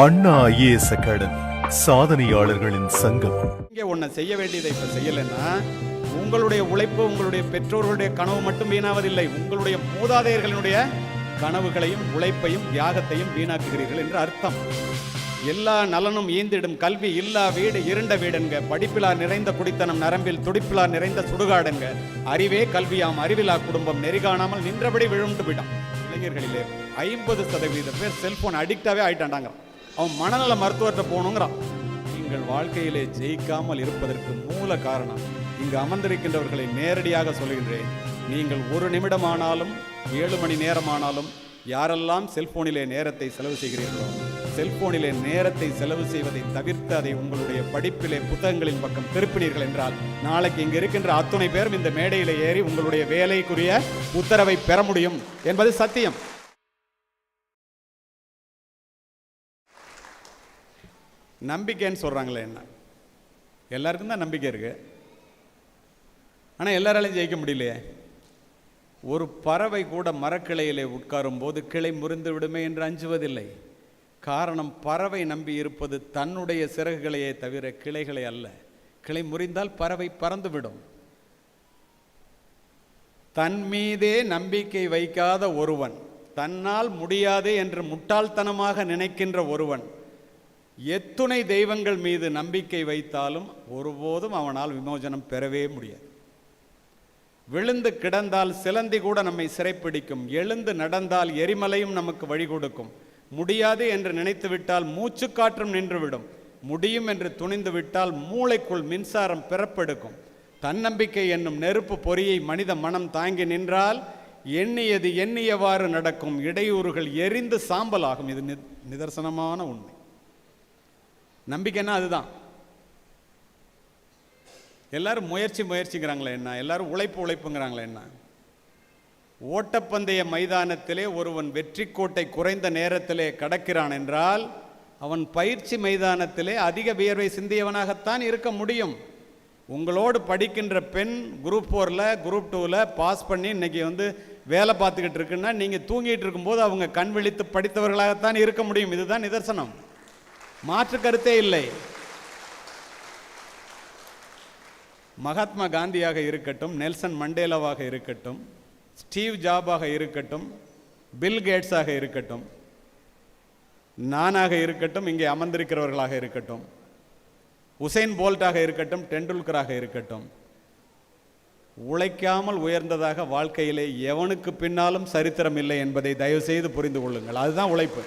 அண்ணா IAS academy, சாதனையாளர்களின் சங்கம். இங்கே ஒன்றை செய்ய வேண்டியதை இப்போ செய்யலைன்னா உங்களுடைய உழைப்பு, உங்களுடைய பெற்றோர்களுடைய கனவு மட்டும் வீணாவதில்லை, உங்களுடைய மூதாதையர்களுடைய கனவுகளையும் உழைப்பையும் தியாகத்தையும் வீணாக்குகிறீர்கள் என்று அர்த்தம். எல்லா நலனும் ஈந்திடும் கல்வி இல்லா வீடு இருண்ட வீடுங்க, படிப்பிலா நிறைந்த குடித்தனம் நரம்பில் துடிப்பிலா நிறைந்த சுடுகாடுங்க, அறிவே கல்வியாம் அறிவிலா குடும்பம் நெறிகாணாமல் நின்றபடி விழுந்து விடும். இளைஞர்களிலே 50% பேர் செல்போன் அடிக்டாவே ஆயிட்டாண்டாங்க. அவன் மனநல மருத்துவர்கிட்ட போகணுங்கிறான். நீங்கள் வாழ்க்கையிலே ஜெயிக்காமல் இருப்பதற்கு மூல காரணம், இங்கு அமர்ந்திருக்கின்றவர்களை நேரடியாக சொல்கின்றேன், நீங்கள் ஒரு நிமிடமானாலும் 7 மணி நேரமானாலும் யாரெல்லாம் செல்போனிலே நேரத்தை செலவு செய்கிறீர்களோ, செல்போனிலே நேரத்தை செலவு செய்வதை தவிர்த்து அதை உங்களுடைய படிப்பிலே புத்தகங்களின் பக்கம் திருப்பினீர்கள் என்றால் நாளைக்கு இங்கு இருக்கின்ற அத்துணை பேரும் இந்த மேடையிலே ஏறி உங்களுடைய வேலைக்குரிய உத்தரவை பெற முடியும் என்பது சத்தியம். நம்பிக்கைன்னு சொல்றாங்களே, என்ன எல்லாருக்கும் தான் நம்பிக்கை இருக்கு, ஆனால் எல்லாராலையும் ஜெயிக்க முடியலையே. ஒரு பறவை கூட மரக்கிளையிலே உட்காரும் போது கிளை முறிந்து விடுமே என்று அஞ்சுவதில்லை. காரணம், பறவை நம்பி இருப்பது தன்னுடைய சிறகுகளையே தவிர கிளைகளை அல்ல. கிளை முறிந்தால் பறவை பறந்துவிடும். தன் மீதே நம்பிக்கை வைக்காத ஒருவன், தன்னால் முடியாது என்று முட்டாள்தனமாக நினைக்கின்ற ஒருவன் எத்துணை தெய்வங்கள் மீது நம்பிக்கை வைத்தாலும் ஒருபோதும் அவனால் விமோசனம் பெறவே முடியாது. விழுந்து கிடந்தால் சிலந்தி கூட நம்மை சிறைப்பிடிக்கும், எழுந்து நடந்தால் எரிமலையும் நமக்கு வழி கொடுக்கும். முடியாது என்று நினைத்து விட்டால் மூச்சு காற்றும் நின்றுவிடும். முடியும் என்று துணிந்து விட்டால் மூளைக்குள் மின்சாரம் பிறப்பெடுக்கும். தன்னம்பிக்கை என்னும் நெருப்பு பொறியை மனித மனம் தாங்கி நின்றால் எண்ணியது எண்ணியவாறு நடக்கும், இடையூறுகள் எரிந்து சாம்பலாகும். இது நிதர்சனமான உண்மை. நம்பிக்கைன்னா அதுதான். எல்லாரும் முயற்சிங்கிறாங்களே என்ன, எல்லாரும் உழைப்புங்கிறாங்களே என்ன. ஓட்டப்பந்தய மைதானத்திலே ஒருவன் வெற்றி கோட்டை குறைந்த நேரத்திலே கடக்கிறான் என்றால் அவன் பயிற்சி மைதானத்திலே அதிக வியர்வை சிந்தியவனாகத்தான் இருக்க முடியும். உங்களோடு படிக்கின்ற பெண் குரூப் 4ல் குரூப் 2ல் பாஸ் பண்ணி இன்னைக்கு வேலை பார்த்துக்கிட்டு இருக்குன்னா நீங்கள் தூங்கிட்டு இருக்கும்போது அவங்க கண் விழித்து படித்தவர்களாகத்தான் இருக்க முடியும். இதுதான் நிதர்சனம், மாற்று கருத்தே இல்லை. மகாத்மா காந்தியாக இருக்கட்டும், நெல்சன் மண்டேலாவாக இருக்கட்டும், ஸ்டீவ் ஜாபாக இருக்கட்டும், பில் கேட்ஸாக இருக்கட்டும், நானாக இருக்கட்டும், இங்கே அமர்ந்திருக்கிறவர்களாக இருக்கட்டும், உசைன் போல்ட்டாக இருக்கட்டும், டெண்டுல்கராக இருக்கட்டும், உழைக்காமல் உயர்ந்ததாக வாழ்க்கையிலே எவனுக்கு பின்னாலும் சரித்திரம் இல்லை என்பதை தயவு செய்து புரிந்து கொள்ளுங்கள். அதுதான் உழைப்பு.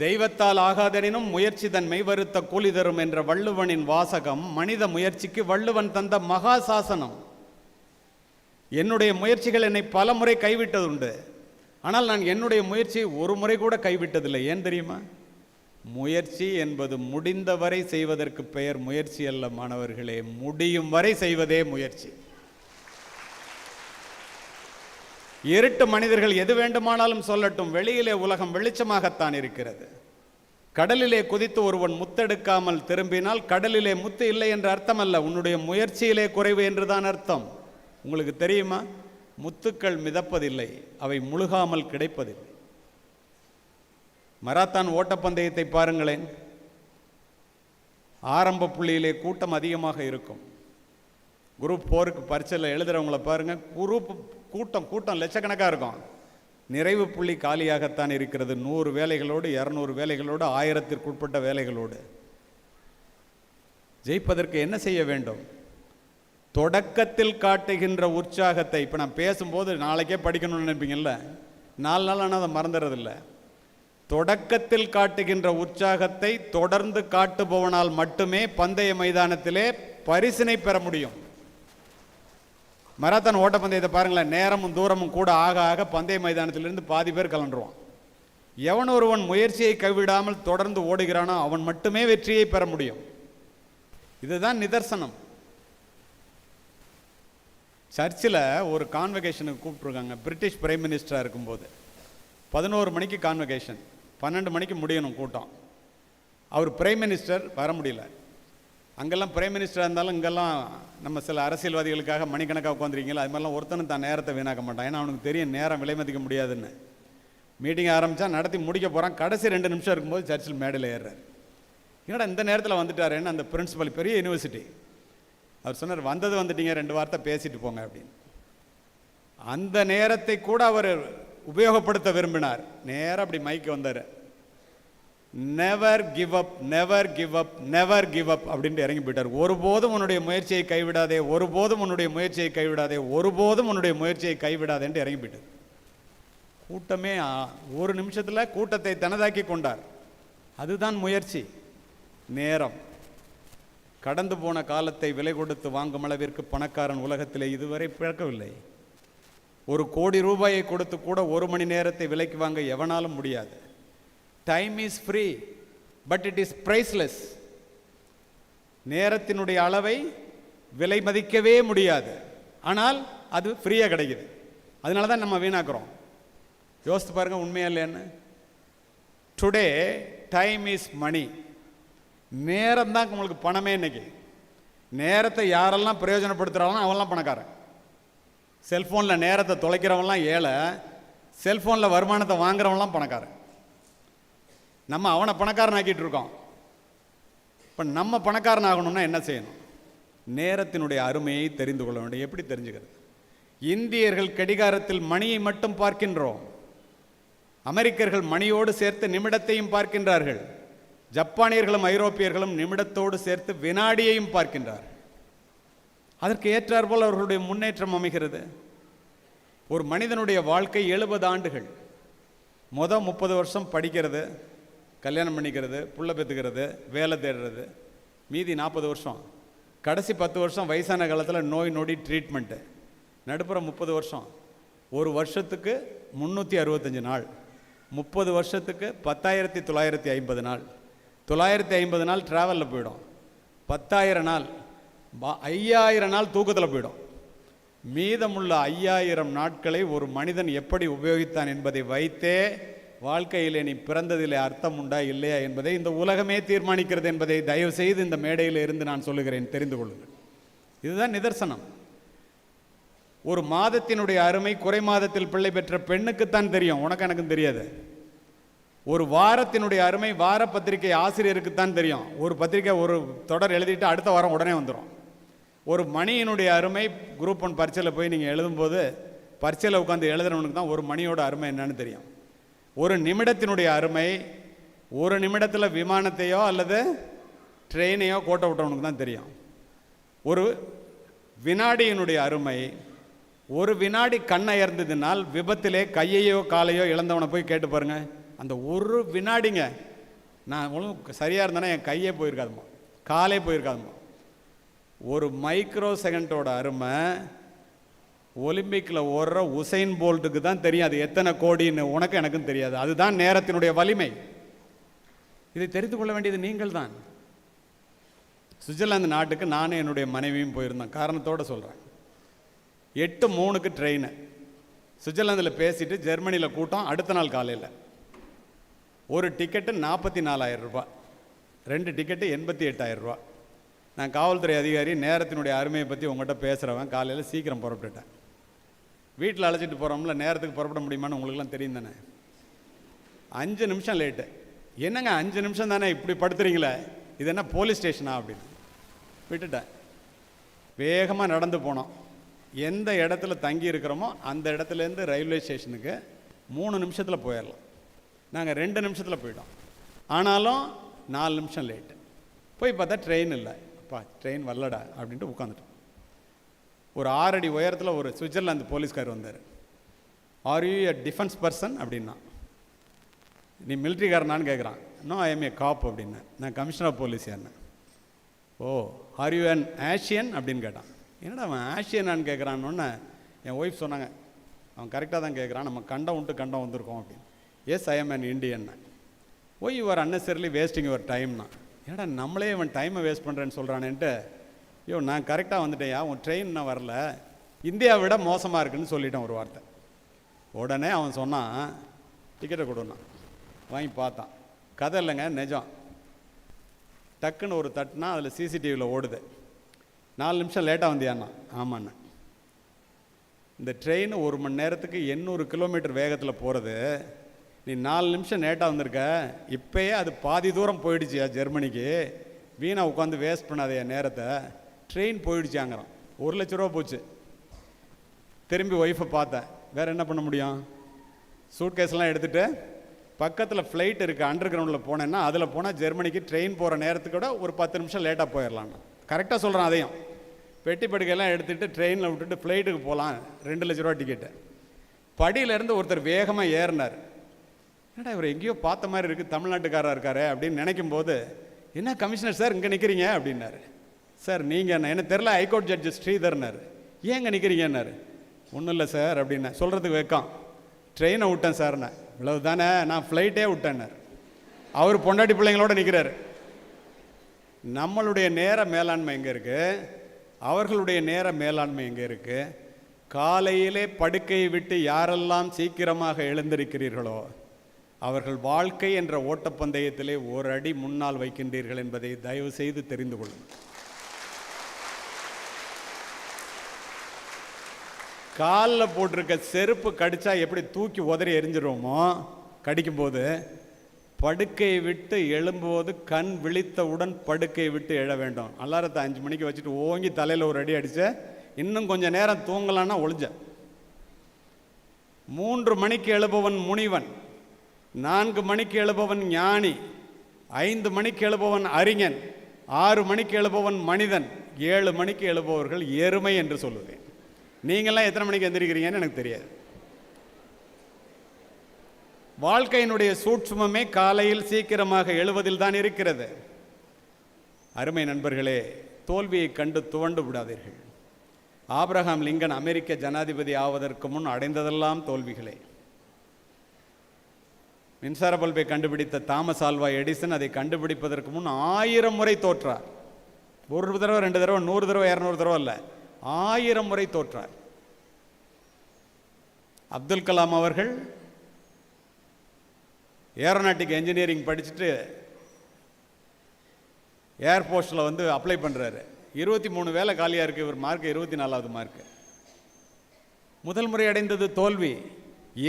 தெய்வத்தால் ஆகாதெனினும் முயற்சி தன் மெய்வருத்த கூலி தரும் என்ற வள்ளுவனின் வாசகம் மனித முயற்சிக்கு வள்ளுவன் தந்த மகா சாசனம். என்னுடைய முயற்சிகள் என்னை பல முறை கைவிட்டதுண்டு, ஆனால் நான் என்னுடைய முயற்சியை ஒரு முறை கூட கைவிட்டதில்லை. ஏன் தெரியுமா? முயற்சி என்பது முடிந்தவரை செய்வதற்கு பெயர் முயற்சி அல்ல மாணவர்களே, முடியும் வரை செய்வதே முயற்சி. இருட்டு மனிதர்கள் எது வேண்டுமானாலும் சொல்லட்டும், வெளியிலே உலகம் வெளிச்சமாகத்தான் இருக்கிறது. கடலிலே குதித்து ஒருவன் முத்தெடுக்காமல் திரும்பினால் கடலிலே முத்து இல்லை என்ற அர்த்தம் அல்ல, உன்னுடைய முயற்சியிலே குறைவு என்றுதான் அர்த்தம். உங்களுக்கு தெரியுமா, முத்துக்கள் மிதப்பதில்லை, அவை முழுகாமல் கிடைப்பதில்லை. மராத்தான் ஓட்டப்பந்தயத்தை பாருங்களேன், ஆரம்ப புள்ளியிலே கூட்டம் அதிகமாக இருக்கும். குரூப் 4க்கு பரீட்சையில் எழுதுகிறவங்கள பாருங்கள், கூட்டம் லட்சக்கணக்காக இருக்கும். நிறைவு புள்ளி காலியாகத்தான் இருக்கிறது. 100 வேலைகளோடு, 200 வேலைகளோடு, 1000த்திற்குட்பட்ட வேலைகளோடு. ஜெயிப்பதற்கு என்ன செய்ய வேண்டும்? தொடக்கத்தில் காட்டுகின்ற உற்சாகத்தை, இப்போ நான் பேசும்போது நாளைக்கே படிக்கணும்னு நினைப்பீங்கல்ல, 4 நாள் ஆனால் அதை மறந்துடுறதில்லை. தொடக்கத்தில் காட்டுகின்ற உற்சாகத்தை தொடர்ந்து காட்டுபவனால் மட்டுமே பந்தய மைதானத்திலே பரிசினை பெற முடியும். மராத்தான் ஓட்டப்பந்தயத்தை பாருங்களேன், நேரமும் தூரமும் கூட ஆக ஆக பந்தய மைதானத்திலிருந்து பாதி பேர் கலண்டுருவான். எவன் ஒருவன் முயற்சியை கைவிடாமல் தொடர்ந்து ஓடுகிறானோ அவன் மட்டுமே வெற்றியை பெற முடியும். இதுதான் நிதர்சனம். சர்ச்சில் ஒரு கான்வகேஷனுக்கு கூப்பிட்ருக்காங்க. பிரிட்டிஷ் பிரைம் மினிஸ்டராக இருக்கும்போது 11 மணிக்கு கான்வகேஷன், 12 மணிக்கு முடியணும் கூட்டம். அவர் பிரைம் மினிஸ்டர் வர முடியல. அங்கெல்லாம் பிரைம் மினிஸ்டராக இருந்தாலும் இங்கெல்லாம் நம்ம சில அரசியல்வாதிகளுக்காக மணிக்கணக்காக உட்காந்துருக்கீங்களா, அது மாதிரிலாம் ஒருத்தனும் தான் நேரத்தை வீணாக்க மாட்டான். ஏன்னா அவனுக்கு தெரியும் நேரம் விலை மதிக்க முடியாதுன்னு. மீட்டிங் ஆரம்பித்தா நடத்தி முடிக்க போகிறான். கடைசி 2 நிமிஷம் இருக்கும்போது சர்ச்சில் மேடையில் ஏறுறார். என்னடா இந்த நேரத்தில் வந்துட்டாருன்னு அந்த பிரின்சிபல், பெரிய யூனிவர்சிட்டி, அவர் சொன்னார், வந்தது வந்துட்டீங்க, 2 வார்த்தை பேசிட்டு போங்க அப்படின்னு. அந்த நேரத்தை கூட அவர் உபயோகப்படுத்த விரும்பினார். நேராக அப்படி மைக்கு வந்தார். Never give up, never give up, never give up அப்படின்ட்டு இறங்கி போயிட்டார். ஒருபோதும் உன்னுடைய முயற்சியை கைவிடாதே, ஒருபோதும் உன்னுடைய முயற்சியை கைவிடாதே, ஒருபோதும் உன்னுடைய முயற்சியை கைவிடாதேன்ட்டு இறங்கி போயிட்டார். கூட்டமே 1 நிமிஷத்தில் கூட்டத்தை தனதாக்கி கொண்டார். அதுதான் முயற்சி. நேரம். கடந்து போன காலத்தை விலை கொடுத்து வாங்கும் அளவிற்கு பணக்காரன் உலகத்திலே இதுவரை பிறக்கவில்லை. 1 கோடி ரூபாயை கொடுத்து கூட 1 மணி நேரத்தை விலைக்கு வாங்க எவனாலும் முடியாது. Time is free, but it is priceless. நேரத்தினுடைய அளவை விலை மதிக்கவே முடியாது, ஆனால் அது ஃப்ரீயாக கிடைக்குது. அதனால தான் நம்ம வீணாக்குறோம். யோசித்து பாருங்க, உண்மையா இல்லைன்னு. டுடே டைம் இஸ் மணி. நேரம் தான் உங்களுக்கு பணமே. இன்னைக்கு நேரத்தை யாரெல்லாம் பிரயோஜனப்படுத்துகிறாலும் அவன்லாம் பணக்காரன். செல்ஃபோனில் நேரத்தை தொலைக்கிறவன்லாம் ஏழை, செல்ஃபோனில் வருமானத்தை வாங்குறவன்லாம் பணக்காரன். நம்ம அவனை பணக்காரன் ஆக்கிட்டு இருக்கோம். இப்போ நம்ம பணக்காரன் ஆகணும்னா என்ன செய்யணும்? நேரத்தினுடைய அருமையை தெரிந்து கொள்ள வேண்டும். எப்படி தெரிஞ்சுக்கிறது? இந்தியர்கள் கடிகாரத்தில் மணியை மட்டும் பார்க்கின்றோம். அமெரிக்கர்கள் மணியோடு சேர்த்து நிமிடத்தையும் பார்க்கின்றார்கள். ஜப்பானியர்களும் ஐரோப்பியர்களும் நிமிடத்தோடு சேர்த்து வினாடியையும் பார்க்கின்றார்கள். அதற்கு ஏற்றாற்போல் அவர்களுடைய முன்னேற்றம் அமைகிறது. ஒரு மனிதனுடைய வாழ்க்கை 70 ஆண்டுகள். 30 வருஷம் படிக்கிறது, கல்யாணம் பண்ணிக்கிறது, புள்ள பெற்றுக்கிறது, வேலை தேடுறது. மீதி 40 வருஷம். கடைசி 10 வருஷம் வயசான காலத்தில் நோய் நொடி ட்ரீட்மெண்ட்டு. நடுப்புற 30 வருஷம். ஒரு வருஷத்துக்கு 365 நாள். 30 வருஷத்துக்கு 10,950 நாள். 950 நாள் ட்ராவலில் போயிடும். 10,000 நாள், 5,000 நாள் தூக்கத்தில் போயிடும். மீதமுள்ள 5,000 நாட்களை ஒரு மனிதன் எப்படி உபயோகித்தான் என்பதை வைத்தே வாழ்க்கையிலே நீ பிறந்ததிலே அர்த்தம் உண்டா இல்லையா என்பதை இந்த உலகமே தீர்மானிக்கிறது என்பதை தயவு செய்து இந்த மேடையில் இருந்து நான் சொல்லுகிறேன், தெரிந்து கொள்ளுங்கள். இதுதான் நிதர்சனம். ஒரு மாதத்தினுடைய அருமை குறை மாதத்தில் பிள்ளை பெற்ற பெண்ணுக்குத்தான் தெரியும், உனக்கு எனக்கும் தெரியாது. ஒரு வாரத்தினுடைய அருமை வார பத்திரிகை ஆசிரியருக்குத்தான் தெரியும். ஒரு பத்திரிகை ஒரு தொடர் எழுதிட்டு அடுத்த வாரம் உடனே வந்துடும். ஒரு மணியினுடைய அருமை குரூப் 1 பரீட்சையில் போய் நீங்கள் எழுதும்போது பரீட்சையில் உட்காந்து எழுதுறவனுக்கு தான் ஒரு மணியோட அருமை என்னன்னு தெரியும். ஒரு நிமிடத்தினுடைய அருமை, ஒரு நிமிடத்தில் விமானத்தையோ அல்லது ட்ரெயினையோ கோட்டை விட்டவனுக்கு தான் தெரியும். ஒரு வினாடியினுடைய அருமை, ஒரு வினாடி கண்ணை இறந்ததுனால் விபத்திலே கையையோ காலையோ இழந்தவனை போய் கேட்டு பாருங்க. அந்த ஒரு வினாடிங்க, நான் ஒன்றும் சரியாக இருந்தேன்னா என் கையே போயிருக்காதுமா, காலே போயிருக்காதுமா. ஒரு மைக்ரோ செகண்டோட அருமை ஒலிம்பிக்கில் ஓடுற உசைன் போல்ட்டுக்கு தான் தெரியும். அது எத்தனை கோடின்னு உனக்கு எனக்கும் தெரியாது. அதுதான் நேரத்தினுடைய வலிமை. இதை தெரிந்து கொள்ள வேண்டியது நீங்கள் தான். சுவிட்சர்லாந்து நாட்டுக்கு நானும் என்னுடைய மனைவியும் போயிருந்தோம். காரணத்தோடு சொல்கிறேன். 8:03 ட்ரெயின். சுவிட்சர்லாந்தில் பேசிட்டு ஜெர்மனியில் கூட்டம். அடுத்த நாள் காலையில் ஒரு டிக்கெட்டு 44,000 ரூபா, 2 டிக்கெட்டு 88,000 ரூபா. நான் காவல்துறை அதிகாரி, நேரத்தினுடைய அருமையை பற்றி உங்கள்கிட்ட பேசுகிறவன். காலையில் சீக்கிரம் புறப்பட்டுட்டேன். வீட்டில் அழைச்சிட்டு போகிறோம்ல, நேரத்துக்கு புறப்பட முடியுமான்னு உங்களுக்குலாம் தெரியும் தானே. 5 நிமிஷம் லேட்டு. என்னங்க 5 நிமிஷம் தானே இப்படி படுத்துறீங்களே, இது என்ன போலீஸ் ஸ்டேஷனா அப்படின்னு விட்டுட்டேன். வேகமாக நடந்து போனோம். எந்த இடத்துல தங்கி இருக்கிறோமோ அந்த இடத்துலேருந்து ரயில்வே ஸ்டேஷனுக்கு 3 நிமிஷத்தில் போயிடலாம். நாங்கள் 2 நிமிஷத்தில் போயிட்டோம். ஆனாலும் 4 நிமிஷம் லேட்டு. போய் பார்த்தா ட்ரெயின் இல்லை. அப்பா ட்ரெயின் வரலடா அப்படின்ட்டு உட்காந்துட்டோம். ஒரு 6 அடி உயரத்தில் ஒரு சுவிட்சர்லாந்து போலீஸ்கார் வந்தார். Are you a defence person அப்படின்னா. நீ மிலிட்ரிக்காரனான்னு கேட்குறான். நோ ஐ எம் ஏ காப் அப்படின்னேன். நான் கமிஷனர் ஆஃப் போலீஸ் என்ன. ஓ ஆர் யூ அன் ஆஷியன் அப்படின்னு கேட்டான். என்னடா அவன் ஆஷியனான்னு கேட்குறான்னு என் ஒய்ஃப் சொன்னாங்க, அவன் கரெக்டாக தான் கேட்குறான், நம்ம கண்டம் விட்டு கண்டம் வந்திருக்கோம் அப்படின்னு. Yes I am an Indian. Oh you are unnecessarily wasting your டைம்னா. ஏன்னா நம்மளே இவன் டைமை வேஸ்ட் பண்ணுறேன்னு சொல்கிறானேன்ட்டு, ஐயோ நான் கரெக்டாக வந்துட்டேயா, உன் ட்ரெயின் இன்னும் வரல, இந்தியாவை விட மோசமாக இருக்குன்னு சொல்லிட்டேன் ஒரு வார்த்தை. உடனே அவன் சொன்னான், டிக்கெட்டை கொடுன்னா. வாங்கி பார்த்தான். கதை இல்லைங்க, நிஜம். டக்குன்னு ஒரு தட்டுனா அதில் சிசிடிவியில் ஓடுது. 4 நிமிஷம் லேட்டாக வந்தியாண்ணா. ஆமாண்ணா. இந்த ட்ரெயின் 1 மணி நேரத்துக்கு 800 கிலோமீட்டர் வேகத்தில் போகிறது. நீ 4 நிமிஷம் லேட்டாக வந்திருக்க, இப்போயே அது பாதி தூரம் போயிடுச்சியா ஜெர்மனிக்கு, வீணா உட்காந்து வேஸ்ட் பண்ணாத என் நேரத்தை, ட்ரெயின் போயிடுச்சாங்கிறான். 1 லட்ச ரூபா போச்சு. திரும்பி ஒய்ஃபை பார்த்தேன், வேறு என்ன பண்ண முடியும்? சூட்கேஸ்லாம் எடுத்துகிட்டு பக்கத்தில் ஃப்ளைட் இருக்குது, அண்டர் கிரவுண்டில் போனேன்னா அதில் போனால் ஜெர்மனிக்கு ட்ரெயின் போகிற நேரத்துக்கூட ஒரு 10 நிமிஷம் லேட்டாக போயிடலான்னு கரெக்டாக சொல்கிறேன். அதையும் பெட்டி படுக்கையெல்லாம் எடுத்துகிட்டு ட்ரெயினில் விட்டுட்டு ஃப்ளைட்டுக்கு போகலாம், 2 லட்ச ரூபா டிக்கெட்டு. படியிலேருந்து ஒருத்தர் வேகமாக ஏறினார். என்னடா இவர் எங்கேயோ பார்த்த மாதிரி இருக்குது, தமிழ்நாட்டுக்காரராக இருக்காரு அப்படின்னு நினைக்கும் போது, என்ன கமிஷனர் சார் இங்கே நிற்கிறீங்க அப்படின்னாரு. சார் நீங்கள் எனக்கு தெரில, ஹைகோர்ட் ஜட்ஜு ஸ்ரீதர்னார். ஏன் இங்கே நிற்கிறீங்கன்னாரு. ஒன்றும் இல்லை சார் அப்படின்னேன். சொல்கிறதுக்கு வைக்கான், ட்ரெயினை விட்டேன் சார்ண்ணே. இவ்வளவு தானே, நான் ஃப்ளைட்டே விட்டேன்னார். அவர் பொண்டாட்டி பிள்ளைங்களோட நிற்கிறார். நம்மளுடைய நேர மேலாண்மை எங்கே இருக்குது? அவர்களுடைய நேர மேலாண்மை எங்கே இருக்குது? காலையிலே படுக்கையை விட்டு யாரெல்லாம் சீக்கிரமாக எழுந்திருக்கிறீர்களோ அவர்கள் வாழ்க்கை என்ற ஓட்டப்பந்தயத்திலே ஒரு அடி முன்னால் வைக்கின்றீர்கள் என்பதை தயவு செய்து தெரிந்து கொள்ளுங்கள். காலில் போட்டிருக்க செருப்பு கடிச்சா எப்படி தூக்கி உதறி எரிஞ்சிருவோமோ, கடிக்கும்போது படுக்கையை விட்டு எழும்போது கண் விழித்தவுடன் படுக்கையை விட்டு எழ வேண்டும். அலாரத்தை 5 மணிக்கு வச்சுட்டு ஓங்கி தலையில் ஒரு அடி அடிச்ச, இன்னும் கொஞ்சம் நேரம் தூங்கலான்னா ஒளிஞ்ச. 3 மணிக்கு எழுபவன் முனிவன், 4 மணிக்கு எழுபவன் ஞானி, 5 மணிக்கு எழுபவன் அறிஞன், 6 மணிக்கு எழுபவன் மனிதன், 7 மணிக்கு எழுபவர்கள் எருமை என்று சொல்லுவேன். நீங்கள்லாம் எத்தனை மணிக்கு எந்திரிக்கிறீங்கன்னு எனக்கு தெரியாது. வாழ்க்கையினுடைய சூட்சுமமே காலையில் சீக்கிரமாக எழுவதில் தான் இருக்கிறது. அருமை நண்பர்களே, தோல்வியை கண்டு துவண்டு விடாதீர்கள். ஆபிரகாம் லிங்கன் அமெரிக்க ஜனாதிபதி ஆவதற்கு முன் அடைந்ததெல்லாம் தோல்விகளே. மின்சார பல்பை கண்டுபிடித்த தாமஸ் ஆல்வா எடிசன் அதை கண்டுபிடிப்பதற்கு முன் 1000 முறை தோற்றார். 1 தடவை 2 தடவை 100 தடவை 200 தடவை அல்ல, 1000 முறை தோற்றார். அப்துல் கலாம் அவர்கள் ஏரோநாட்டிக் என்ஜினியரிங் படிச்சுட்டு ஏர்போர்ட்ஸில் வந்து அப்ளை பண்ணுறாரு. 23 வேலை காலியாக இருக்குது, இவர் மார்க் 24வது மார்க்கு. முதல் முறை அடைந்தது தோல்வி.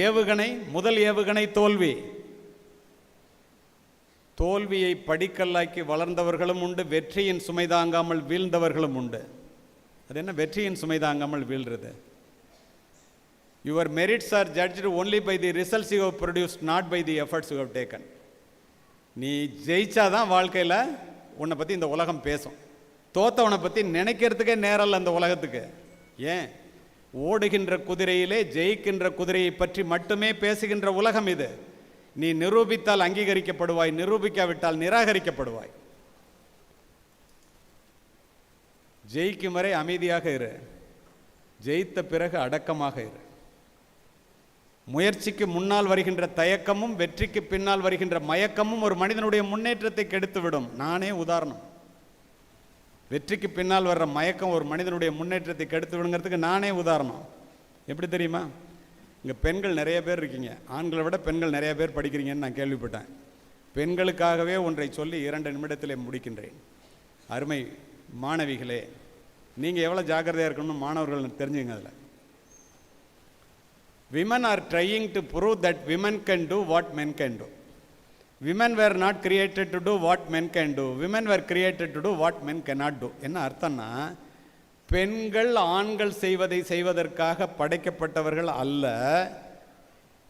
ஏவுகணை, முதல் ஏவுகணை தோல்வி. தோல்வியை படிக்கல்லாக்கி வளர்ந்தவர்களும் உண்டு, வெற்றியின் சுமை தாங்காமல் வீழ்ந்தவர்களும் உண்டு. அது என்ன வெற்றியின் சுமை தாங்காமல் வீழ்றது? Your merits are judged only by the results you have produced, not by the efforts you have taken. நீ ஜெயிச்சாதான் வாழ்க்கையில் உன்னை பற்றி இந்த உலகம் பேசும். தோத்தவனை பற்றி நினைக்கிறதுக்கே நேரம் அந்த உலகத்துக்கு. ஏன்? ஓடுகின்ற குதிரையிலே ஜெயிக்கின்ற குதிரையை பற்றி மட்டுமே பேசுகின்ற உலகம் இது. நீ நிரூபித்தால் அங்கீகரிக்கப்படுவாய், நிரூபிக்காவிட்டால் நிராகரிக்கப்படுவாய். ஜெயிக்கும் வரை அமைதியாக இரு, ஜெயித்த பிறகு அடக்கமாக இரு. முயற்சிக்கு முன்னால் வருகின்ற தயக்கமும் வெற்றிக்கு பின்னால் வருகின்ற மயக்கமும் ஒரு மனிதனுடைய முன்னேற்றத்தை கெடுத்துவிடும். நானே உதாரணம். வெற்றிக்கு பின்னால் வர்ற மயக்கம் ஒரு மனிதனுடைய முன்னேற்றத்தை கெடுத்து விடுங்கிறதுக்கு நானே உதாரணம். எப்படி தெரியுமா? இங்கே பெண்கள் நிறைய பேர் இருக்கீங்க, ஆண்களை விட பெண்கள் நிறைய பேர் படிக்கிறீங்கன்னு நான் கேள்விப்பட்டேன். பெண்களுக்காகவே ஒன்றை சொல்லி 2 நிமிடத்திலே முடிக்கின்றேன். அருமை மாணவிகளே, நீங்கள் எவ்வளோ ஜாக்கிரதையாக இருக்கணும்னு மாணவர்கள் தெரிஞ்சுங்க. அதில் women are trying to prove that women can do what men can do. Women were not created to do what men can do. Women were created to do what men cannot do. என்ன அர்த்தம்னா, பெண்கள் ஆண்கள் செய்வதை செய்வதற்காக படைக்கப்பட்டவர்கள் அல்ல.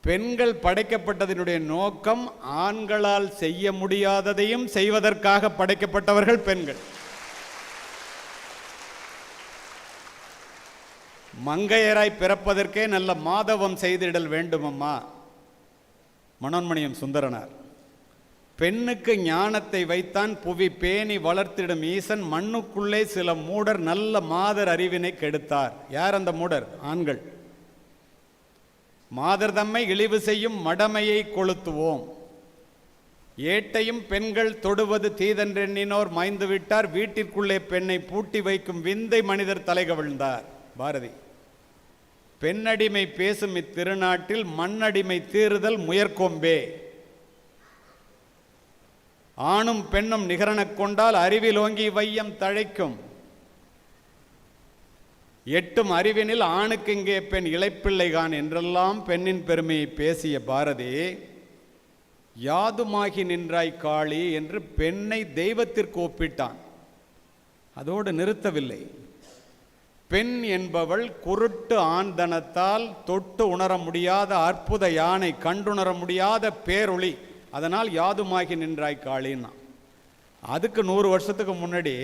பெண்கள் படைக்கப்பட்டதனுடைய நோக்கம் ஆண்களால் செய்ய முடியாததையும் செய்வதற்காக படைக்கப்பட்டவர்கள் பெண்கள். மங்கையராய் பிறப்பதற்கே நல்ல மாதவம் செய்திடல் வேண்டுமம்மா. மனோன்மணியம் சுந்தரனார். பெண்ணுக்கு ஞானத்தை வைத்தான் புவி பேணி வளர்த்திடும் ஈசன், மண்ணுக்குள்ளே சில மூடர் நல்ல மாதர் அறிவினை கெடுத்தார். யார் அந்த மூடர்? ஆண்கள். மாதர் தம்மை இழிவு செய்யும் மடமையை கொளுத்துவோம். ஏட்டையும் பெண்கள் தொடுவது தீதென்றெண்ணினோர் மாய்ந்து விட்டார், வீட்டிற்குள்ளே பெண்ணை பூட்டி வைக்கும் விந்தை மனிதர் தலைகவிழ்ந்தார். பாரதி. பெண்ணடிமை பேசும் இத்திருநாட்டில் மண்ணடிமை தீறுதல் முயற்கொம்பே. ஆணும் பெண்ணும் நிகரனக் கொண்டால் அறிவில் ஓங்கி வையம் தழைக்கும். எட்டும் அறிவினில் ஆணுக்கு இங்கே பெண் இளைப்பிள்ளைகான் என்றெல்லாம் பெண்ணின் பெருமையை பேசிய பாரதி யாதுமாகி நின்றாய் காளி என்று பெண்ணை தெய்வத்திற்கு ஒப்பிட்டான். அதோடு நிறுத்தவில்லை. பெண் என்பவள் குருட்டு ஆண்தனத்தால் தொட்டு உணர முடியாத அற்புத யானை, கண்டுணர முடியாத பேரொளி. அதனால் யாதுமாகி நின்றாய் காளின்னா. அதுக்கு 100 வருஷத்துக்கு முன்னாடி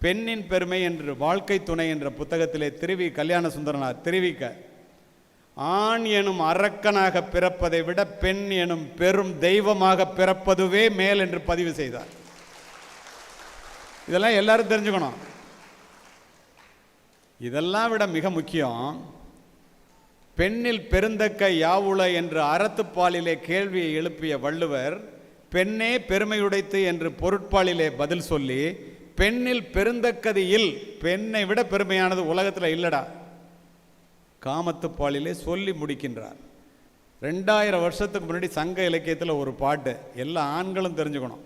பெண்ணின் பெருமை என்று வாழ்க்கை துணை என்ற புத்தகத்திலே திருவி கல்யாண சுந்தரனார் தெரிவிக்க, ஆண் எனும் அரக்கனாக பிறப்பதை விட பெண் எனும் பெரும் தெய்வமாக பிறப்பதுவே மேல் என்று பதிவு செய்தார். இதெல்லாம் எல்லாரும் தெரிஞ்சுக்கணும். இதெல்லாம் விட மிக முக்கியம், பெண்ணில் பெருந்தக்க யாவுள என்று அறத்துப்பாலிலே கேள்வியை எழுப்பிய வள்ளுவர் பெண்ணே பெருமையுடைத்து என்று பொருட்பாலிலே பதில் சொல்லி, பெண்ணில் பெருந்தக்கது இல், பெண்ணை விட பெருமையானது உலகத்தில் இல்லடா, காமத்துப்பாலிலே சொல்லி முடிக்கின்றார். 2000 வருஷத்துக்கு முன்னாடி சங்க இலக்கியத்தில் ஒரு பாட்டு எல்லா ஆண்களும் தெரிஞ்சுக்கணும்.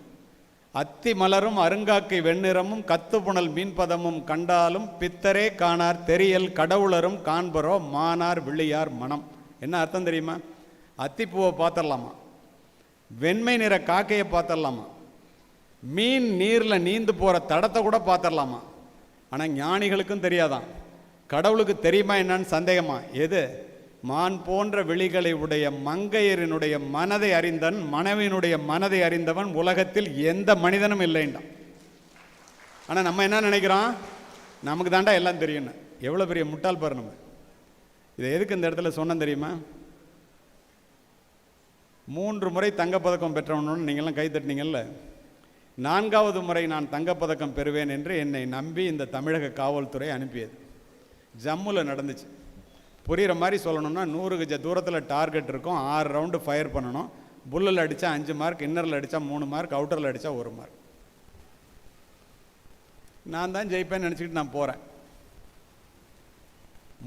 அத்தி மலரும் அருங்காக்கை வெண்ணிறமும் கத்துப்புணல் மீன்பதமும் கண்டாலும் பித்தரே காணார் தெரியல் கடவுளரும் காண்பரோ மானார் விழியார் மனம். என்ன அர்த்தம் தெரியுமா? அத்திப்பூவை பார்த்துடலாமா, வெண்மை நிற காக்கையை பார்த்துடலாமா, மீன் நீரில் நீந்து போகிற தடத்தை கூட பார்த்துடலாமா. ஆனால் ஞானிகளுக்கும் தெரியாதான். கடவுளுக்கு தெரியுமா என்னன்னு சந்தேகமா? எது? மான் போன்ற விழிகளை உடைய மங்கையரினுடைய மனதை அறிந்தன், மனைவியினுடைய மனதை அறிந்தவன் உலகத்தில் எந்த மனிதனும் இல்லைண்டான். ஆனால் நம்ம என்ன நினைக்கிறோம்? நமக்கு தாண்டா எல்லாம் தெரியும்னு. எவ்வளோ பெரிய முட்டாள் பாரு நம்ம. இதை எதுக்கு இந்த இடத்துல சொன்னேன் தெரியுமா? 3 முறை தங்கப்பதக்கம் பெற்றவனு நீங்கள்லாம் கை தட்டினீங்கல்ல. 4வது முறை நான் தங்கப்பதக்கம் பெறுவேன் என்று என்னை நம்பி இந்த தமிழக காவல்துறை அனுப்பியது. ஜம்முவில் நடந்துச்சு. புரிகிற மாதிரி சொல்லணும்னா 100 கஜ தூரத்தில் டார்கெட் இருக்கும், 6 ரவுண்டு ஃபயர் பண்ணணும். புல்லில் அடித்தா 5 மார்க், இன்னரில் அடித்தா 3 மார்க், அவுட்டரில் அடித்தா 1 மார்க். நான் தான் ஜெயிப்பேன்னு நினச்சிக்கிட்டு நான் போகிறேன்.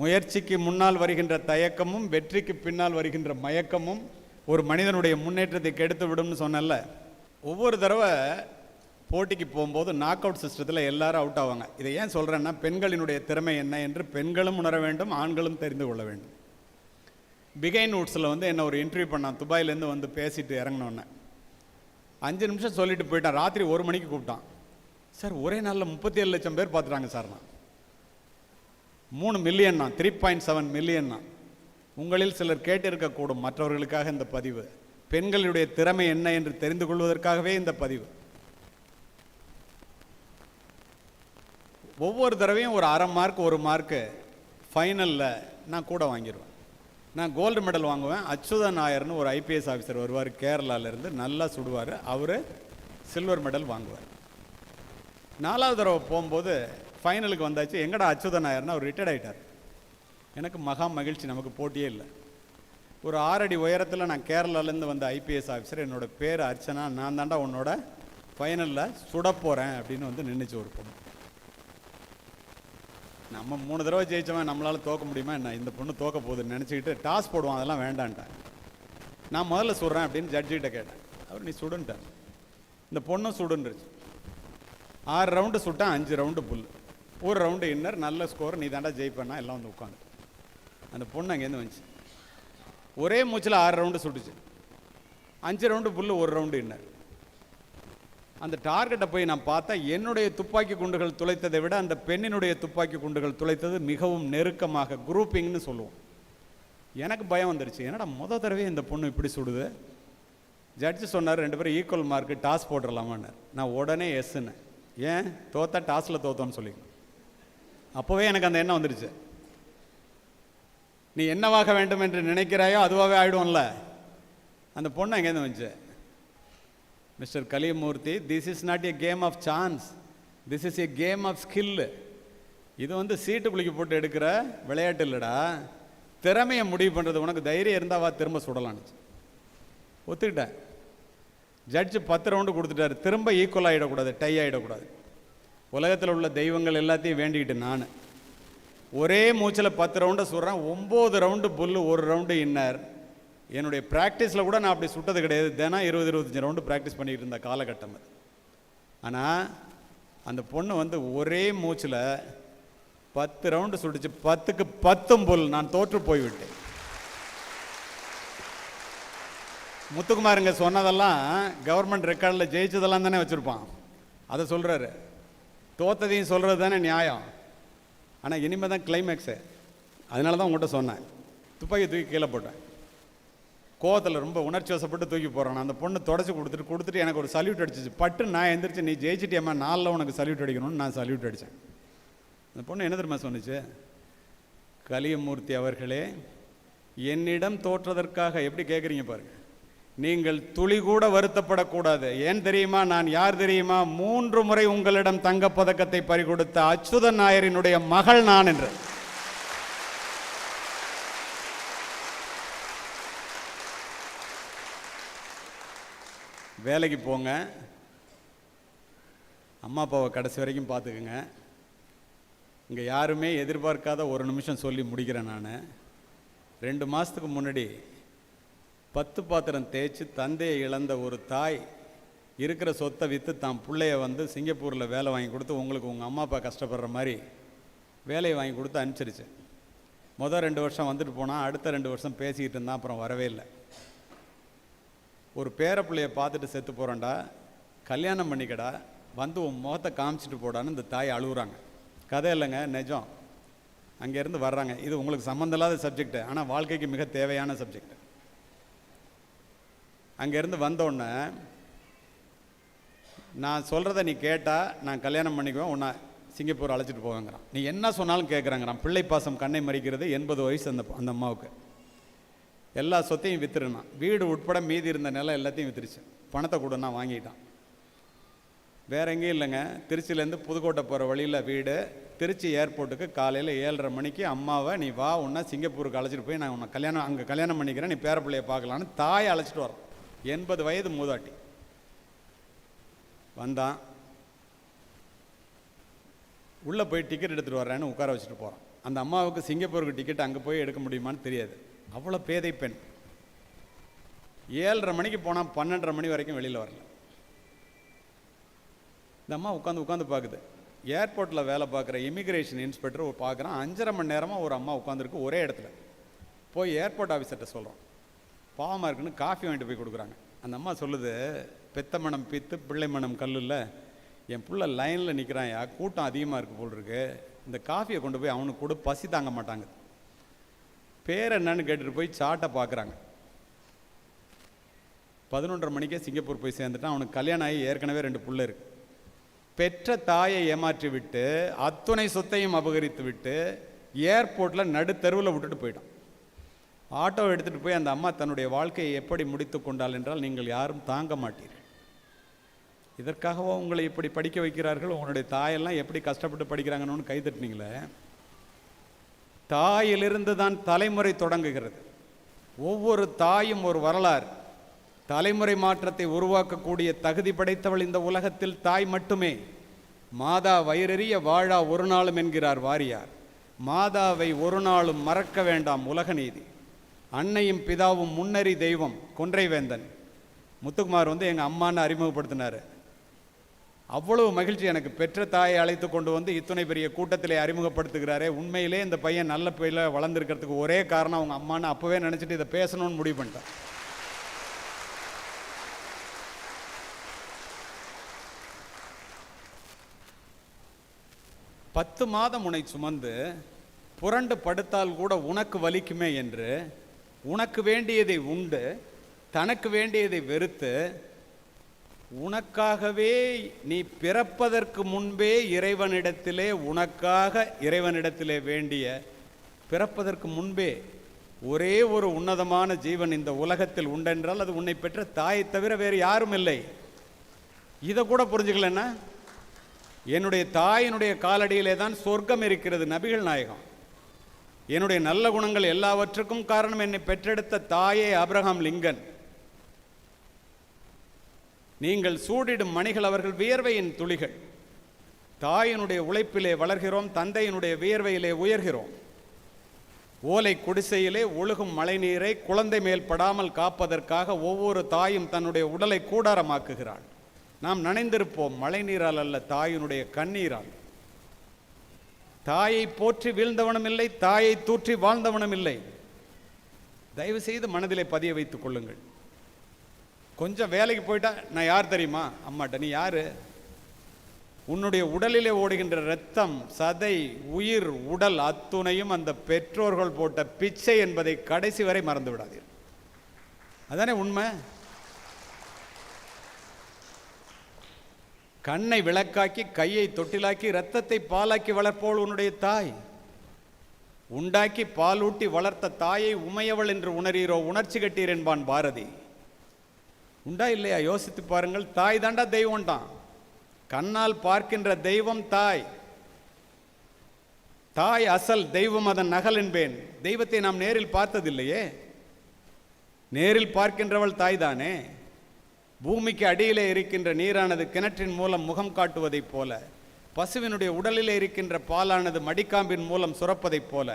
முயற்சிக்கு முன்னால் வருகின்ற தயக்கமும் வெற்றிக்கு பின்னால் வருகின்ற மயக்கமும் ஒரு மனிதனுடைய முன்னேற்றத்தை கெடுத்து விடும்னு சொன்னல. ஒவ்வொரு தடவை போட்டிக்கு போகும்போது நாக் அவுட் சிஸ்டத்தில் எல்லாரும் அவுட் ஆவாங்க. இதை ஏன் சொல்கிறேன்னா, பெண்களினுடைய திறமை என்ன என்று பெண்களும் உணர வேண்டும், ஆண்களும் தெரிந்து கொள்ள வேண்டும். பிகைன் வுட்ஸில் என்ன ஒரு இன்டர்வியூ பண்ணான். துபாயிலேருந்து வந்து பேசிட்டு இறங்கினோன்னே 5 நிமிஷம் சொல்லிட்டு போயிட்டான். ராத்திரி 1 மணிக்கு கூப்பிட்டான். சார் ஒரே நாளில் 37 லட்சம் பேர் பார்த்துட்டாங்க சார். நான் 3 மில்லியன் தான், 3.7 மில்லியன் தான். உங்களில் சிலர் கேட்டிருக்கக்கூடும் மற்றவர்களுக்காக இந்த பதிவு. பெண்களுடைய திறமை என்ன என்று தெரிந்து கொள்வதற்காகவே இந்த பதிவு. ஒவ்வொரு தடவையும் ஒரு 1/2 மார்க் 1 மார்க்கு ஃபைனலில் நான் கூட வாங்கிடுவேன். நான் கோல்டு மெடல் வாங்குவேன். அச்சுதன் நாயர்னு ஒரு ஐபிஎஸ் ஆஃபீஸர் வருவார், கேரளாவிலேருந்து, நல்லா சுடுவார். அவர் சில்வர் மெடல் வாங்குவார். 4வது தடவை போகும்போது ஃபைனலுக்கு வந்தாச்சு. எங்கடா அச்சுதன் நாயர்னா அவர் ரிட்டையர்ட் ஆகிட்டார். எனக்கு மகா மகிழ்ச்சி, நமக்கு போட்டியே இல்லை. ஒரு 6 அடி உயரத்தில் நான் கேரளாலேருந்து வந்த ஐபிஎஸ் ஆஃபீஸர், என்னோட பேர் அர்ச்சனா, நான் தாண்டா உன்னோட ஃபைனலில் சுட போகிறேன் அப்படின்னு நின்றுச்சு ஒரு பொண்ணு. நம்ம 3 தடவை ஜெயிச்சவன் நம்மளால் தோக்க முடியுமா என்ன? இந்த பொண்ணு தோக்க போகுதுன்னு நினச்சிக்கிட்டு டாஸ் போடுவான். அதெல்லாம் வேண்டான்ட்டேன். நான் முதல்ல சுடுறேன் அப்படின்னு ஜட்ஜிகிட்ட கேட்டேன். அவர் நீ சுடுன்ட்டார். இந்த பொண்ணும் சுடுன்றுச்சு. 6 ரவுண்டு சுட்டான், 5 ரவுண்டு புல், 1 ரவுண்டு இன்னர். நல்ல ஸ்கோர், நீ தாண்டா ஜெயிப்பேன்னா எல்லாம் உட்காந்து. அந்த பொண்ணு அங்கேருந்து வந்துச்சு. ஒரே மூச்சில் 6 ரவுண்டு சுட்டுச்சு. 5 ரவுண்டு புல், 1 ரவுண்டு இன்னர். அந்த டார்கெட்டை போய் நான் பார்த்தா என்னுடைய துப்பாக்கி குண்டுகள் துளைத்ததை விட அந்த பெண்ணினுடைய துப்பாக்கி குண்டுகள் துளைத்தது மிகவும் நெருக்கமாக, குரூப்பிங்னு சொல்லுவோம். எனக்கு பயம் வந்துருச்சு. என்னடா தடவை இந்த பொண்ணு இப்படி சுடுது. ஜட்ஜு சொன்னார் 2 பேரும் ஈக்குவல் மார்க்கு, டாஸ் போட்டுடலாமான்னார். நான் உடனே எஸ்ன்னு. ஏன்? தோத்தா டாஸில் தோத்தோன்னு சொல்லி. அப்போவே எனக்கு அந்த எண்ணம் வந்துருச்சு. நீ என்னவாக வேண்டும் என்று நினைக்கிறாயோ அதுவாகவே ஆகிடும்ல. அந்த பொண்ணு அங்கேருந்து வந்துச்சு. Mister Kaliyamurthy, this is not a game of chance, this is a game of skill. இது சீட்டு குளிக்க போட்டு எடுக்கிற விளையாட்டு இல்லைடா, திறமையை முடிவு பண்ணுறது. உனக்கு தைரியம் இருந்தால் வா திரும்ப சுடலான்னு ஒத்துக்கிட்டேன். ஜட்ஜு 10 ரவுண்டு கொடுத்துட்டாரு. திரும்ப ஈக்குவல் ஆகிடக்கூடாது, டை ஆகிடக்கூடாது. உலகத்தில் உள்ள தெய்வங்கள் எல்லாத்தையும் வேண்டிக்கிட்டு நான் ஒரே மூச்சில் 10 ரவுண்டை சுடுறேன். 9 ரவுண்டு புல்லு, 1 ரவுண்டு இன்னர். என்னுடைய ப்ராக்டிஸில் கூட நான் அப்படி சுட்டது கிடையாது. தினம் 20-25 ரவுண்டு ப்ராக்டிஸ் பண்ணிகிட்டு இருந்த காலகட்டம் அது. ஆனால் அந்த பொண்ணு ஒரே மூச்சில் 10 ரவுண்டு சுட்டுச்சு. 10க்கு 10 புல். நான் தோற்று போய்விட்டேன். முத்துக்குமாருங்க சொன்னதெல்லாம் கவர்மெண்ட் ரெக்கார்டில் ஜெயிச்சதெல்லாம் தானே வச்சுருப்பான். அதை சொல்கிறாரு. தோத்ததையும் சொல்கிறது தானே நியாயம். ஆனால் இனிமேல் தான் கிளைமேக்ஸு. அதனால தான் உங்கள்கிட்ட சொன்னேன். துப்பாக்கி தூக்கி கீழே போட்டேன். கோவத்தில் ரொம்ப உணர்ச்சி வசப்பட்டு தூக்கி போகிறேன். அந்த பொண்ணு தொடச்சி கொடுத்துட்டு எனக்கு ஒரு சல்யூட் அடிச்சிச்சு. பட்டு நான் எந்திரிச்சு, நீ ஜெயிச்சிட்டியம்மா, நாளில் உனக்கு சல்யூட் அடிக்கணும்னு நான் சல்யூட் அடித்தேன். அந்த பொண்ணு என்ன தெரியுமா சொன்னிச்சு? கலியமூர்த்தி அவர்களே, என்னிடம் தோற்றதற்காக எப்படி கேட்குறீங்க பாருங்க. நீங்கள் துளி கூட வருத்தப்படக்கூடாது. ஏன் தெரியுமா? நான் யார் தெரியுமா? 3 முறை உங்களிடம் தங்கப்பதக்கத்தை பறிகொடுத்த அச்சுதன் நாயரினுடைய மகள் நான் என்று. வேலைக்கு போங்க, அம்மா அப்பாவை கடைசி வரைக்கும் பார்த்துக்குங்க. இங்கே யாருமே எதிர்பார்க்காத ஒரு நிமிஷம் சொல்லி முடிக்கிறேன். நான் 2 மாதத்துக்கு முன்னாடி 10 பாத்திரம் தேய்ச்சி தந்தையை இழந்த ஒரு தாய் இருக்கிற சொத்தை விற்று தான் பிள்ளைய வந்து சிங்கப்பூரில் வேலை வாங்கி கொடுத்து, உங்களுக்கு உங்கள் அம்மா அப்பா கஷ்டப்படுற மாதிரி வேலையை வாங்கி கொடுத்து அனுப்பிச்சிருச்சு. மொதல் 2 வருஷம் வந்துட்டு போனால், அடுத்த 2 வருஷம் பேசிக்கிட்டு இருந்தால், அப்புறம் வரவே இல்லை. ஒரு பேர பிள்ளைய பார்த்துட்டு செத்து போகிறேன்டா, கல்யாணம் பண்ணிக்கடா, வந்து உன் முகத்தை காமிச்சிட்டு போடான்னு இந்த தாய் அழுகுறாங்க. கதை இல்லைங்க, நிஜம். அங்கேருந்து வர்றாங்க. இது உங்களுக்கு சம்மந்தம் இல்லாத சப்ஜெக்டு, ஆனால் வாழ்க்கைக்கு மிக தேவையான சப்ஜெக்ட். அங்கேருந்து வந்தோடனே, நான் சொல்கிறத நீ கேட்டால் நான் கல்யாணம் பண்ணிக்குவேன், உன்னை சிங்கப்பூர் அழைச்சிட்டு போவேங்கிறான். நீ என்ன சொன்னாலும் கேட்குறாங்கிறான். பிள்ளை பாசம் கண்ணை மறிக்கிறது. 80 வயசு அந்த அம்மாவுக்கு. எல்லா சொத்தையும் விற்றுருந்தான். வீடு உட்பட மீதி இருந்த நிலம் எல்லாத்தையும் விற்றுருச்சு. பணத்தை கூட நான் வாங்கிட்டான். வேற எங்கேயும் இல்லைங்க, திருச்சியிலேருந்து புதுக்கோட்டை போகிற வழியில் வீடு. திருச்சி ஏர்போர்ட்டுக்கு காலையில் 7:30 மணிக்கு அம்மாவை, நீ வா, உன்னை சிங்கப்பூருக்கு அழைச்சிட்டு போய் நான் உன்னை அங்கே கல்யாணம் பண்ணிக்கிறேன், நீ பேர பிள்ளையை பார்க்கலான்னு தாயை அழைச்சிட்டு வரோம். 80 வயது மூதாட்டி. வந்தான். உள்ளே போய் டிக்கெட் எடுத்துகிட்டு வர்றேன்னு உட்கார வச்சுட்டு போகிறான். அந்த அம்மாவுக்கு சிங்கப்பூருக்கு டிக்கெட் அங்கே போய் எடுக்க முடியுமான்னு தெரியாது. அவ்வளோ பேதை பெண். 7:30 மணிக்கு போனால் 12:30 மணி வரைக்கும் வெளியில் வரல. இந்த அம்மா உட்காந்து பார்க்குது. ஏர்போர்ட்டில் வேலை பார்க்குற இமிக்ரேஷன் இன்ஸ்பெக்டர் பார்க்குறான். 5.5 மணி நேரமாக ஒரு அம்மா உட்காந்துருக்கு ஒரே இடத்துல. போய் ஏர்போர்ட் ஆஃபீஸர்கிட்ட சொல்கிறோம், பாவமாக இருக்குன்னு காஃபி வாங்கிட்டு போய் கொடுக்குறாங்க. அந்த அம்மா சொல்லுது, பெத்த மனம் பித்து பிள்ளை மனம் கல்லுல, என் பிள்ளை லைனில் நிற்கிறான், கூட்டம் அதிகமாக இருக்குது போல் இருக்கு, இந்த காஃபியை கொண்டு போய் அவனுக்கு கூட, பசி தாங்க மாட்டாங்க. பேர் என்னன்னு கேட்டுட்டு போய் சாட்டை பார்க்குறாங்க. 11:30 மணிக்கே சிங்கப்பூர் போய் சேர்ந்துட்டான். அவனுக்கு கல்யாணம் ஆகி ஏற்கனவே 2 பிள்ளை இருக்கு. பெற்ற தாயை ஏமாற்றி விட்டு, அத்துணை சொத்தையும் அபகரித்து விட்டு, ஏர்போர்ட்டில் நடுத்தெருவில் விட்டுட்டு போயிட்டான். ஆட்டோ எடுத்துகிட்டு போய் அந்த அம்மா தன்னுடைய வாழ்க்கையை எப்படி முடித்து கொண்டாள் என்றால், நீங்கள் யாரும் தாங்க மாட்டீர்கள். இதற்காகவோ உங்களை இப்படி படிக்க வைக்கிறார்கள்? உங்களுடைய தாயெல்லாம் எப்படி கஷ்டப்பட்டு படிக்கிறாங்கன்னு கை தட்டினீங்களே. தாயிலிருந்து தான் தலைமுறை தொடங்குகிறது. ஒவ்வொரு தாயும் ஒரு வரலாறு. தலைமுறை மாற்றத்தை உருவாக்கக்கூடிய தகுதி படைத்தவள் இந்த உலகத்தில் தாய் மட்டுமே. மாதா வயிறெறிய வாழா ஒரு நாளும் என்கிறார் வாரியார். மாதாவை ஒரு நாளும் மறக்க வேண்டாம், உலக நீதி. அன்னையும் பிதாவும் முன்னறி தெய்வம், கொன்றைவேந்தன். முத்துக்குமார் வந்து எங்கள் அம்மான்னு அறிமுகப்படுத்தினார். அவ்வளவு மகிழ்ச்சி எனக்கு. பெற்ற தாயை அழைத்து கொண்டு வந்து இத்தனை பெரிய கூட்டத்திலே அறிமுகப்படுத்துகிறாரே. உண்மையிலே இந்த பையன் நல்ல பையில வளர்ந்துருக்கிறதுக்கு ஒரே காரணம் அவங்க அம்மான்னு அப்போவே நினச்சிட்டு இதை பேசணும்னு முடிவு பண்ணிட்டேன். பத்து மாதம் உன்னை சுமந்து புரண்டு படுத்தால் கூட உனக்கு வலிக்குமே என்று உனக்கு வேண்டியதை உண்டு, தனக்கு வேண்டியதை வெறுத்து, உனக்காகவே நீ பிறப்பதற்கு முன்பே இறைவனிடத்திலே, உனக்காக இறைவனிடத்திலே வேண்டிய, பிறப்பதற்கு முன்பே ஒரே ஒரு உன்னதமான ஜீவன் இந்த உலகத்தில் உண்டென்றால் அது உன்னை பெற்ற தாயை தவிர வேறு யாரும் இல்லை. இதை கூட புரிஞ்சுக்கலன்னா, என்னுடைய தாயினுடைய காலடியிலே தான் சொர்க்கம் இருக்கிறது. நபிகள் நாயகம், என்னுடைய நல்ல குணங்கள் எல்லாவற்றுக்கும் காரணம் என்னை பெற்றெடுத்த தாயே ஆபிரகாம் லிங்கன். நீங்கள் சூடிடும் மணிகள் அவர்கள் வியர்வையின் துளிகள். தாயினுடைய உழைப்பிலே வளர்கிறோம், தந்தையினுடைய வியர்வையிலே உயர்கிறோம். ஓலை குடிசையிலே ஒழுகும் மழை நீரை குழந்தை மேல் படாமல் காப்பதற்காக ஒவ்வொரு தாயும் தன்னுடைய உடலை கூடாரமாக்குகிறாள். நாம் நனைந்திருப்போம் மழை நீரால் அல்ல, தாயினுடைய கண்ணீரால். தாயை போற்றி வீழ்ந்தவனும் இல்லை, தாயை தூற்றி வாழ்ந்தவனும் இல்லை. தயவு செய்து மனதிலே பதிய வைத்துக் கொள்ளுங்கள். கொஞ்சம் வேலைக்கு போயிட்டா நான் யார் தெரியுமா? அம்மாட்ட. நீ யாரு? உன்னுடைய உடலிலே ஓடுகின்ற இரத்தம், சதை, உயிர், உடல் அத்துணையும் அந்த பெற்றோர்கள் போட்ட பிச்சை என்பதை கடைசி வரை மறந்து விடாதீர்கள். அதானே உண்மை. கண்ணை விளக்காக்கி, கையை தொட்டிலாக்கி, இரத்தத்தை பாலாக்கி வளர்ப்போள் உன்னுடைய தாய். உண்டாக்கி பாலூட்டி வளர்த்த தாயை உமையவள் என்று உணரீரோ, உணர்ச்சி கட்டீர் என்பான் பாரதி. உண்டா இல்லையா? யோசித்து பாருங்கள். தாய் தாண்டா தெய்வம்டான். கண்ணால் பார்க்கின்ற தெய்வம் தாய். தாய் அசல், தெய்வம் அதன் நகல் என்பேன். தெய்வத்தை நாம் நேரில் பார்த்ததில்லையே. நேரில் பார்க்கின்றவள் தாய் தானே. பூமிக்கு அடியிலே இருக்கின்ற நீரானது கிணற்றின் மூலம் முகம் காட்டுவதைப் போல, பசுவினுடைய உடலிலே இருக்கின்ற பாலானது மடிக்காம்பின் மூலம் சுரப்பதைப் போல,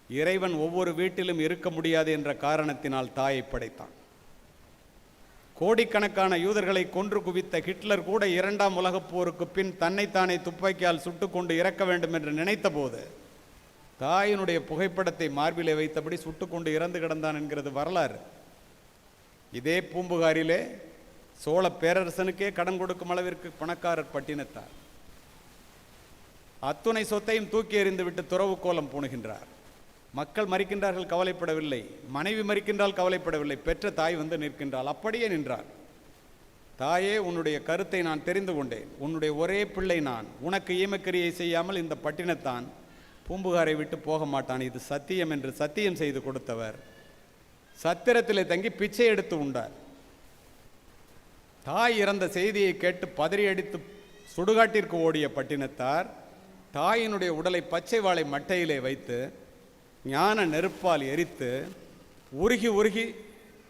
இறைவன் ஒவ்வொரு வீட்டிலும் இருக்க முடியாது என்ற காரணத்தினால் தாயை படைத்தான். கோடிக்கணக்கான யூதர்களை கொன்று குவித்த ஹிட்லர் கூட 2ஆம் உலகப் போருக்கு பின் தன்னைத்தானே துப்பாக்கியால் சுட்டுக்கொண்டு இறக்க வேண்டும் என்று நினைத்த போது தாயினுடைய புகைப்படத்தை மார்பிலே வைத்தபடி சுட்டுக்கொண்டு இறந்து கிடந்தான் என்கிறது வரலாறு. இதே பூம்புகாரிலே சோழ பேரரசனுக்கே கடன் கொடுக்கும் அளவிற்கு பணக்காரர் பட்டினத்தார். அத்துணை சொத்தையும் தூக்கி எறிந்து விட்டு துறவு கோலம் பூணுகின்றார். மக்கள் மறிக்கின்றார்கள், கவலைப்படவில்லை. மனைவி மறிக்கின்றால் கவலைப்படவில்லை. பெற்ற தாய் வந்து நிற்கின்றாள். அப்படியே நின்றார். தாயே, உன்னுடைய கருத்தை நான் தெரிந்து கொண்டேன். உன்னுடைய ஒரே பிள்ளை நான். உனக்கு ஈமக்கிரியை செய்யாமல் இந்த பட்டினத்தான் பூம்புகாரை விட்டு போக மாட்டான். இது சத்தியம் என்று சத்தியம் செய்து கொடுத்தவர் சத்திரத்திலே தங்கி பிச்சை எடுத்து உண்டார். தாய் இறந்த செய்தியை கேட்டு பதறி அடித்து சுடுகாட்டிற்கு ஓடிய பட்டினத்தார் தாயினுடைய உடலை பச்சை வாழை மட்டையிலே வைத்து ஞான நெருப்பால் எரித்து உருகி உருகி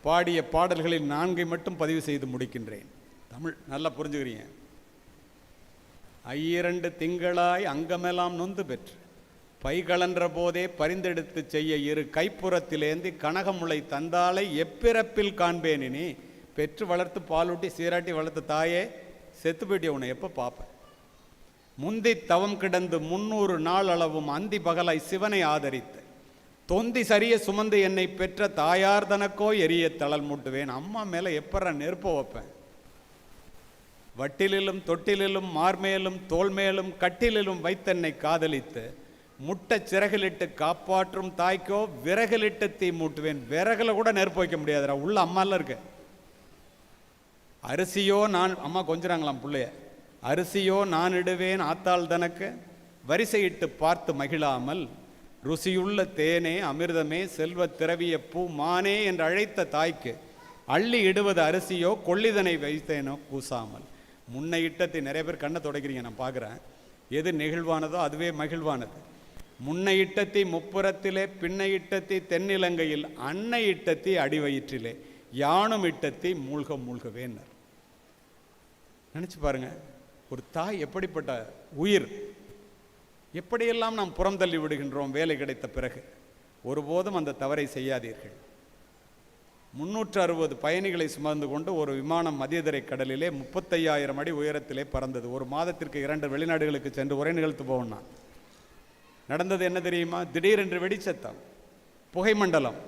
பாடிய பாடல்களில் 4 மட்டும் பதிவு செய்து முடிக்கின்றேன். தமிழ் நல்லா புரிஞ்சுக்கிறீங்க. 2 திங்களாய் அங்கமெல்லாம் நொந்து பெற்று பைகளன்ற போதே பரிந்தெடுத்து செய்ய 2 கைப்புறத்திலேந்தி கனகமுளை தந்தாலை எப்பிறப்பில் காண்பேனினி. பெற்று வளர்த்து பாலூட்டி சீராட்டி வளர்த்த தாயே, செத்து போயிட்டிய உன்னை எப்போ பார்ப்பேன். முந்தி தவம் கிடந்து 300 நாள் அளவும் அந்தி பகலாய் சிவனை ஆதரித்து தொந்தி சரிய சுமந்து என்னை பெற்ற தாயார் தனக்கோ எரிய தளல் மூட்டுவேன். அம்மா மேலே எப்பற நெருப்ப வைப்பேன். வட்டிலிலும் தொட்டிலிலும் மார்மேலும் தோல்மேலும் கட்டிலிலும் வைத்தென்னை காதலித்து முட்டை சிறகிலிட்டு காப்பாற்றும் தாய்க்கோ விறகிலிட்டு தீ மூட்டுவேன். விறகுல கூட நெருப்பு வைக்க முடியாதுடா, உள்ள அம்மால இருக்கு. அரிசியோ நான், அம்மா கொஞ்சிறாங்களாம் பிள்ளைய, அரிசியோ நான் இடுவேன் ஆத்தாள் தனக்கு வரிசையிட்டு பார்த்து மகிழாமல் ருசியுள்ள தேனே அமிர்தமே செல்வ திரவிய பூ மானே என்று அழைத்த தாய்க்கு அள்ளி இடுவது அரிசியோ கொள்ளிதனை வைத்தேனோ கூசாமல். முன்னை இட்டத்தை நிறைய பேர் கண்ணை தொடக்கிறீங்க, நான் பார்க்குறேன். எது நெகிழ்வானதோ அதுவே மகிழ்வானது. முன்னை இட்டத்தி முப்புறத்திலே பின்னை இட்டத்தி தென்னிலங்கையில் அன்னை இட்டத்தி அடிவயிற்றிலே யானும் இட்டத்தி மூழ்க மூழ்கவேன்னர். நினச்சி பாருங்க, ஒரு தாய் எப்படிப்பட்ட உயிர். எப்படியெல்லாம் நாம் புறம் தள்ளி விடுகின்றோம் வேலை கிடைத்த பிறகு. ஒருபோதும் அந்த தவறை செய்யாதீர்கள். 360 பயணிகளை சுமந்து கொண்டு ஒரு விமானம் மத்தியதரை கடலிலே 35,000 அடி உயரத்திலே பறந்தது. ஒரு மாதத்திற்கு 2 வெளிநாடுகளுக்கு சென்று உரை நிகழ்த்து போவனா. நடந்தது என்ன தெரியுமா? திடீரென்று வெடிச்சத்தம், புகை மண்டலம்.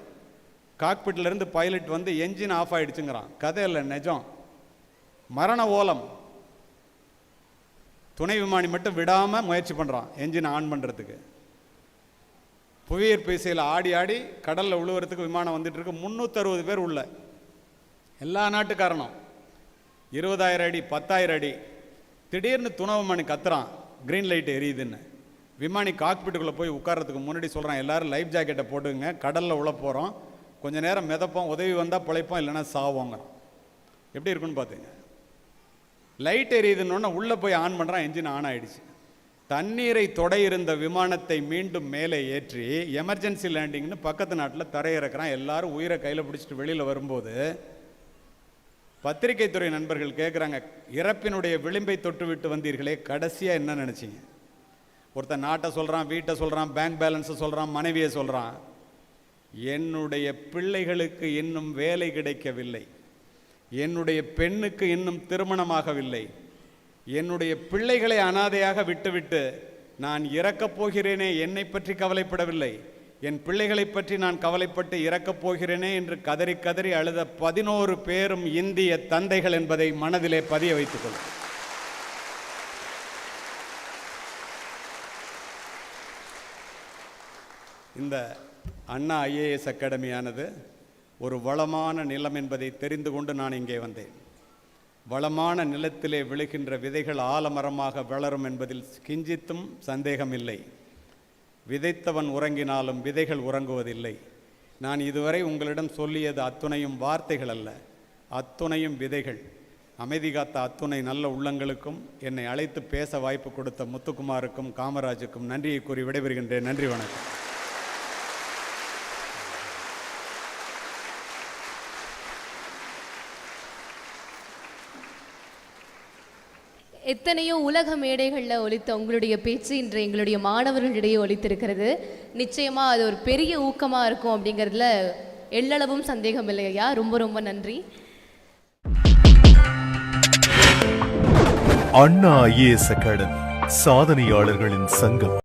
காக்பிட்டிலிருந்து பைலட் வந்து என்ஜின் ஆஃப் ஆயிடுச்சுங்கிறான். கதை இல்லை, நிஜம். மரண ஓலம். துணை விமானி மட்டும் விடாமல் முயற்சி பண்ணுறான் என்ஜின் ஆன் பண்ணுறதுக்கு. புவியீர்ப்பு விசையில் ஆடி ஆடி கடலில் விழுவுறதுக்கு விமானம் வந்துட்டு இருக்கு. 360 பேர் உள்ள, எல்லா நாட்டுக்காரனும். 20,000 அடி 10,000 அடி. திடீர்னு துணை விமானி கத்துறான், க்ரீன் லைட் எரியுதுன்னு. விமானி காக்பிட்டுக்குள்ளே போய் உட்கார்றதுக்கு முன்னாடி சொல்கிறான், எல்லோரும் லைஃப் ஜாக்கெட்டை போட்டுங்க, கடலில் உள்ள போகிறோம், கொஞ்சம் நேரம் மிதப்போம், உதவி வந்தால் பிழைப்போம், இல்லைன்னா சாவோங்கிறான். எப்படி இருக்குன்னு பார்த்துங்க. லைட் எரியுதுன்னு உள்ளே போய் ஆன் பண்ணுறான், என்ஜின் ஆன் ஆகிடுச்சு. தண்ணீரை தொட இருந்த விமானத்தை மீண்டும் மேலே ஏற்றி எமர்ஜென்சி லேண்டிங்னு பக்கத்து நாட்டில் தரையிறக்கிறான். எல்லாரும் உயிரை கையில் பிடிச்சிட்டு வெளியில் வரும்போது பத்திரிகை துறை நண்பர்கள் கேட்குறாங்க, இறப்பினுடைய விளிம்பை தொட்டு விட்டு வந்தீர்களே, கடைசியாக என்ன நினச்சிங்க? ஒருத்தன் நாட்டை சொல்கிறான், வீட்டை சொல்கிறான், பேங்க் பேலன்ஸை சொல்கிறான், மனைவியை சொல்கிறான். என்னுடைய பிள்ளைகளுக்கு இன்னும் வேலை கிடைக்கவில்லை, என்னுடைய பெண்ணுக்கு இன்னும் திருமணமாகவில்லை, என்னுடைய பிள்ளைகளை அனாதையாக விட்டுவிட்டு நான் இறக்கப் போகிறேனே, என்னை பற்றி கவலைப்படவில்லை, என் பிள்ளைகளை பற்றி நான் கவலைப்பட்டு இறக்கப் போகிறேனே என்று கதறி கதறி அழுத 11 பேரும் இந்திய தந்தைகள் என்பதை மனதிலே பதிய வைத்துக் கொள்ளும். இந்த அண்ணா IAS அகாடமியானது ஒரு வளமான நிலம் என்பதை தெரிந்து கொண்டு நான் இங்கே வந்தேன். வளமான நிலத்திலே விழுகின்ற விதைகள் ஆலமரமாக வளரும் என்பதில் கிஞ்சித்தும் சந்தேகமில்லை. விதைத்தவன் உறங்கினாலும் விதைகள் உறங்குவதில்லை. நான் இதுவரை உங்களிடம் சொல்லியது அத்துணையும் வார்த்தைகள் அல்ல, அத்துணையும் விதைகள். அமைதி காத்த அத்துணை நல்ல உள்ளங்களுக்கும் என்னை அழைத்து பேச வாய்ப்பு கொடுத்த முத்துக்குமாருக்கும் காமராஜுக்கும் நன்றியை கூறி விடைபெறுகின்றேன். நன்றி, வணக்கம். எத்தனையோ உலக மேடைகளில் ஒலித்த உங்களுடைய பேச்சு இன்று எங்களுடைய மாணவர்களிடையே ஒலித்திருக்கிறது. நிச்சயமாக அது ஒரு பெரிய ஊக்கமாக இருக்கும் அப்படிங்கிறதுல எள்ளளவும் சந்தேகம் இல்லையா. ரொம்ப ரொம்ப நன்றி. அண்ணா IAS அகாடமி, சாதனையாளர்களின் சங்கம்.